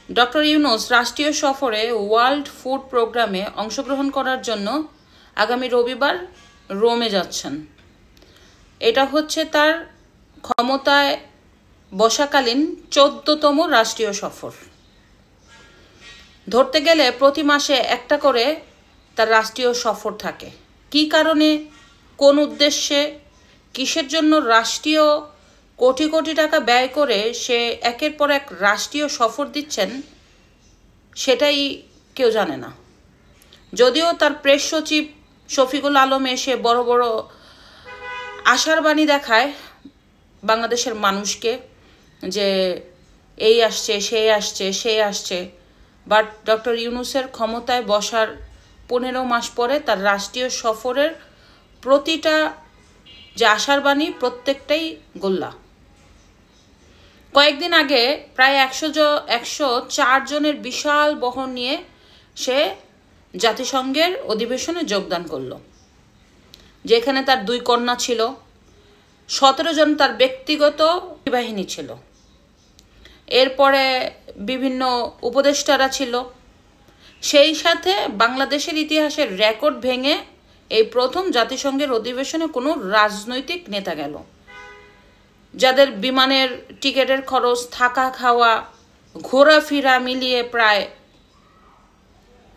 Doctor Yunus রাষ্ট্রীয় সফরে world food প্রোগ্রামে অংশগ্রহণ করার জন্য আগামী রবিবার রোমে যাচ্ছেন। এটা হচ্ছে তার ক্ষমতায় বসাকালীন 14তম রাষ্ট্রীয় সফর। ধরতে গেলে প্রতি মাসে একটা করে তার রাষ্ট্রীয় সফর থাকে। কী কারণে, কোন উদ্দেশ্যে, কিসের জন্য রাষ্ট্রীয় কোটি কোটি টাকা ব্যয় করে সে একের পর এক রাষ্ট্রীয় সফর দিচ্ছেন, সেটাই কেউ জানে না। যদিও তার প্রেস সচিব শফিকুল আলম এসে বড় বড় আশার বাণী দেখায় বাংলাদেশের মানুষকে যে এই আসছে, সে আসছে, বাট ডক্টর ইউনূসের ক্ষমতায় বসার 15 মাস পরে তার রাষ্ট্রীয় সফরের প্রতিটা যে আশার বাণী প্রত্যেকটাই গোল্লা। কয়েকদিন আগে প্রায় 104 জনের বিশাল বহর নিয়ে সে জাতিসংঘের অধিবেশনে যোগদান করল, যেখানে তার 2 কন্যা ছিল, 17 জন তার ব্যক্তিগত বাহিনী ছিল, এরপরে বিভিন্ন উপদেষ্টারা ছিল। সেই সাথে বাংলাদেশের ইতিহাসের রেকর্ড ভেঙে এই প্রথম জাতিসংঘের অধিবেশনে কোনো রাজনৈতিক নেতা গেল, যাদের বিমানের টিকিটের খরচ, থাকা খাওয়া, ঘোরাফেরা মিলিয়ে প্রায়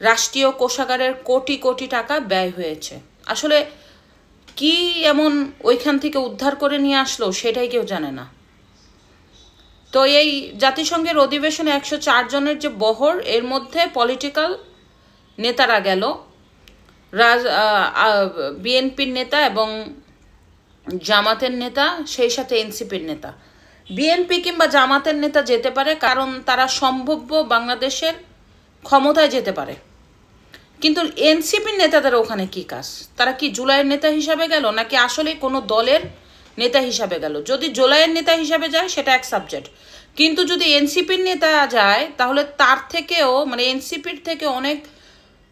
রাষ্ট্রীয় কোষাগারের কোটি কোটি টাকা ব্যয় হয়েছে। আসলে কি এমন ওইখান থেকে উদ্ধার করে নিয়ে আসলো সেটাই কেউ জানে না। তো এই জাতিসংঘের অধিবেশনে 104 জনের যে বহর, এর মধ্যে পলিটিক্যাল নেতারা গেল, বিএনপির নেতা এবং জামাতের নেতা, সেই সাথে এনসিপির নেতা। বিএনপি কিংবা জামাতের নেতা যেতে পারে, কারণ তারা সম্ভাব্য বাংলাদেশের ক্ষমতায় যেতে পারে। কিন্তু এনসিপির নেতাদের ওখানে কি কাজ? তারা কি জুলাইয়ের নেতা হিসাবে গেল, নাকি আসলে কোনো দলের নেতা হিসাবে গেল? যদি জুলাইয়ের নেতা হিসাবে যায় সেটা এক সাবজেক্ট, কিন্তু যদি এনসিপির নেতা যায় তাহলে তার থেকেও এনসিপির থেকে অনেক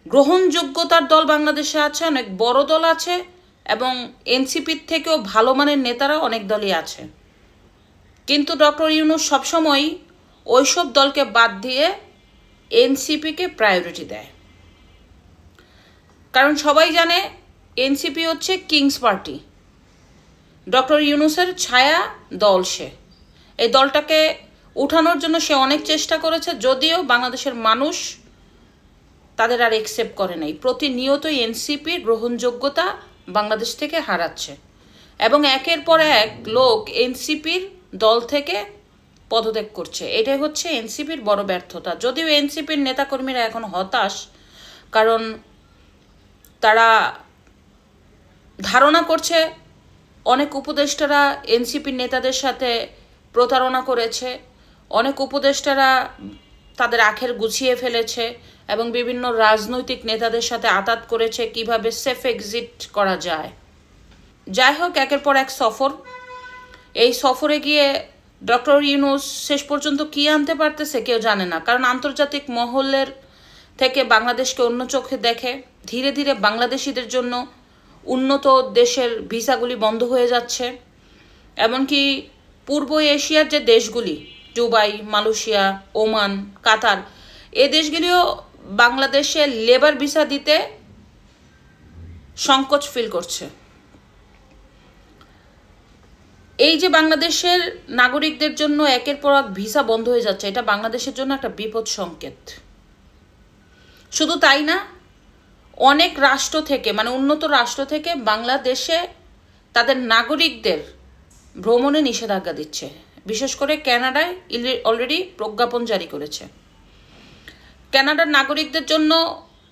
গ্রহণযোগ্যতার দল বাংলাদেশে আছে, অনেক বড় দল আছে, এবং এনসিপির থেকেও ভালো মানের নেতারা অনেক দলই আছে। কিন্তু ডক্টর ইউনূস সবসময় ওইসব দলকে বাদ দিয়ে এনসিপিকে প্রায়োরিটি দেয়, কারণ সবাই জানে এনসিপি হচ্ছে কিংস পার্টি, ডক্টর ইউনূসের ছায়া দল। সে এই দলটাকে উঠানোর জন্য সে অনেক চেষ্টা করেছে, যদিও বাংলাদেশের মানুষ তাদের আর একসেপ্ট করে নাই। প্রতিনিয়তই এনসিপির গ্রহণযোগ্যতা বাংলাদেশ থেকে হারাচ্ছে, এবং একের পর এক লোক এনসিপির দল থেকে পদত্যাগ করছে। এটাই হচ্ছে এনসিপির বড় ব্যর্থতা। যদিও এনসিপির নেতাকর্মীরা এখন হতাশ, কারণ তারা ধারণা করছে অনেক উপদেষ্টারা এনসিপির নেতাদের সাথে প্রতারণা করেছে, অনেক উপদেষ্টারা তাদের আখের গুছিয়ে ফেলেছে এবং বিভিন্ন রাজনৈতিক নেতাদের সাথে আঁতাত করেছে কিভাবে সেফ এক্সিট করা যায়। যাই হোক, একের পর এক সফর। এই সফরে গিয়ে ডক্টর ইউনূস শেষ পর্যন্ত কি আনতে পারতেছে কেউ জানে না, কারণ আন্তর্জাতিক মহলের থেকে বাংলাদেশকে অন্য চোখে দেখে। ধীরে ধীরে বাংলাদেশিদের জন্য উন্নত দেশের ভিসাগুলি বন্ধ হয়ে যাচ্ছে, এমনকি পূর্ব এশিয়ার যে দেশগুলি, দুবাই, মালয়েশিয়া, ওমান, কাতার, এই দেশগুলিও বাংলাদেশে লেবার ভিসা দিতে সংকোচ ফিল করছে। এই যে বাংলাদেশের নাগরিকদের জন্য একের পর এক ভিসা বন্ধ হয়ে যাচ্ছে, এটা বাংলাদেশের জন্য একটা বিপদ সংকেত। শুধু তাই না, অনেক রাষ্ট্র থেকে উন্নত রাষ্ট্র থেকে বাংলাদেশে তাদের নাগরিকদের ভ্রমণে নিষেধাজ্ঞা দিচ্ছে। বিশেষ করে কানাডায় অলরেডি প্রজ্ঞাপন জারি করেছে। কানাডার নাগরিকদের জন্য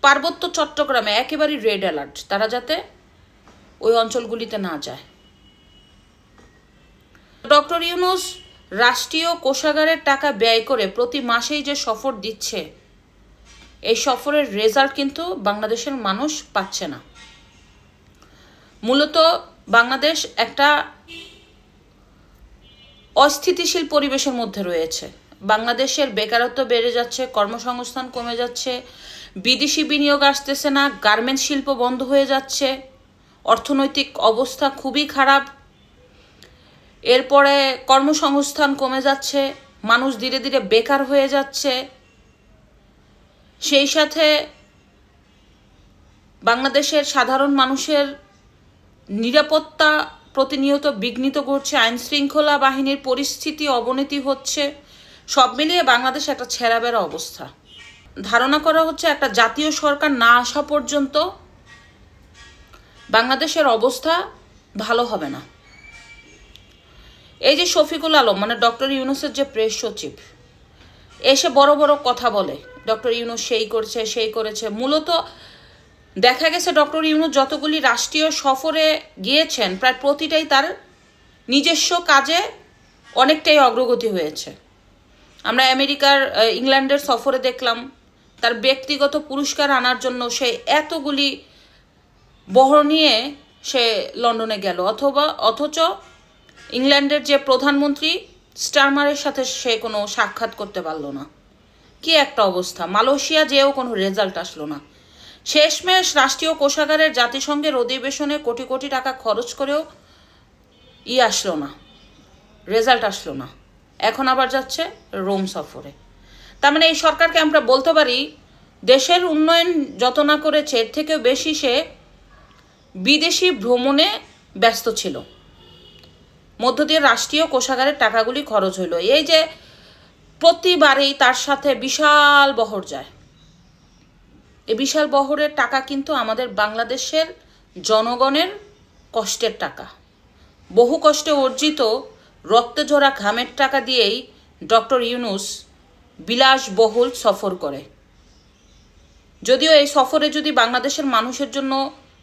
পার্বত্য চট্টগ্রামে একেবারেই রেড অ্যালার্ট, তারা যাতে ওই অঞ্চলগুলিতে না যায়। ডক্টর ইউনূস রাষ্ট্রীয় কোষাগারের টাকা ব্যয় করে প্রতি মাসেই যে সফর দিচ্ছে, এই সফরের রেজাল্ট কিন্তু বাংলাদেশের মানুষ পাচ্ছে না। মূলত বাংলাদেশ একটা অস্থিতিশীল পরিবেশের মধ্যে রয়েছে। বাংলাদেশের বেকারত্ব বেড়ে যাচ্ছে, কর্মসংস্থান কমে যাচ্ছে, বিদেশি বিনিয়োগ আসতেছে না, গার্মেন্টস শিল্প বন্ধ হয়ে যাচ্ছে, অর্থনৈতিক অবস্থা খুবই খারাপ। এরপরে কর্মসংস্থান কমে যাচ্ছে, মানুষ ধীরে ধীরে বেকার হয়ে যাচ্ছে, সেই সাথে বাংলাদেশের সাধারণ মানুষের নিরাপত্তা প্রতিনিয়ত বিঘ্নিত করছে, আইন শৃঙ্খলা বাহিনীর পরিস্থিতি অবনতি হচ্ছে। সব মিলিয়ে বাংলাদেশ একটা ছেঁড়াবেড়া অবস্থা। ধারণা করা হচ্ছে একটা জাতীয় সরকার না আসা পর্যন্ত বাংলাদেশের অবস্থা ভালো হবে না। এই যে শফিকুল আলম মানে ডক্টর ইউনূসের যে প্রেস সচিব এসে বড় বড় কথা বলে, ডক্টর ইউনূস সেই করেছে সেই করেছে। মূলত দেখা গেছে ডক্টর ইউনূস যতগুলি রাষ্ট্রীয় সফরে গিয়েছেন প্রায় প্রতিটাই তার নিজস্ব কাজে অনেকটাই অগ্রগতি হয়েছে। আমরা আমেরিকার ইংল্যান্ডের সফরে দেখলাম তার ব্যক্তিগত পুরস্কার আনার জন্য সে এতগুলি বহর নিয়ে সে লন্ডনে গেল, অথচ ইংল্যান্ডের যে প্রধানমন্ত্রী স্টারমারের সাথে সে কোনো সাক্ষাৎ করতে পারল না। কি একটা অবস্থা! মালয়েশিয়া যেও কোনো রেজাল্ট আসলো না। শেষমেশ রাষ্ট্রীয় কোষাগারের জাতিসংঘের অধিবেশনে কোটি কোটি টাকা খরচ করেও আসলো না, রেজাল্ট আসলো না। এখন আবার যাচ্ছে রোম সফরে। তার মানে এই সরকারকে আমরা বলতে পারি দেশের উন্নয়ন যত না করেছে এর থেকেও বেশি সে বিদেশি ভ্রমণে ব্যস্ত ছিল, মধ্য দিয়ে রাষ্ট্রীয় কোষাগারের টাকাগুলি খরচ হইল। এই যে প্রতিবারেই তার সাথে বিশাল বহর যায়, এই বিশাল বহরের টাকা কিন্তু আমাদের বাংলাদেশের জনগণের কষ্টের টাকা, বহু কষ্টে অর্জিত রক্তে ঝরা ঘামের টাকা দিয়েই ডক্টর ইউনূস বিলাসবহুল সফর করে। যদিও এই সফরে যদি বাংলাদেশের মানুষের জন্য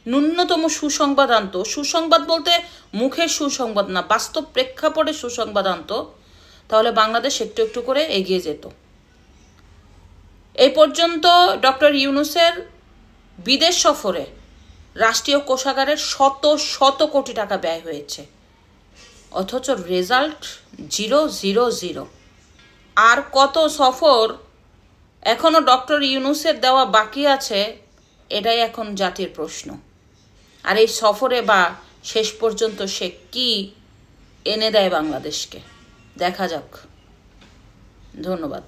ন্যূনতম সুসংবাদ আনত, সুসংবাদ বলতে মুখের সুসংবাদ না, বাস্তব প্রেক্ষাপটে সুসংবাদ আনত, তাহলে বাংলাদেশ একটু একটু করে এগিয়ে যেত। এই পর্যন্ত ডক্টর ইউনূসের বিদেশ সফরে রাষ্ট্রীয় কোষাগারের শত শত কোটি টাকা ব্যয় হয়েছে, অথচ রেজাল্ট 000। আর কত সফর এখনও ডক্টর ইউনূসের দেওয়া বাকি আছে, এটাই এখন জাতির প্রশ্ন। আর এই সফরে বা শেষ পর্যন্ত সে কি এনে দেয় বাংলাদেশকে, দেখা যাক। ধন্যবাদ।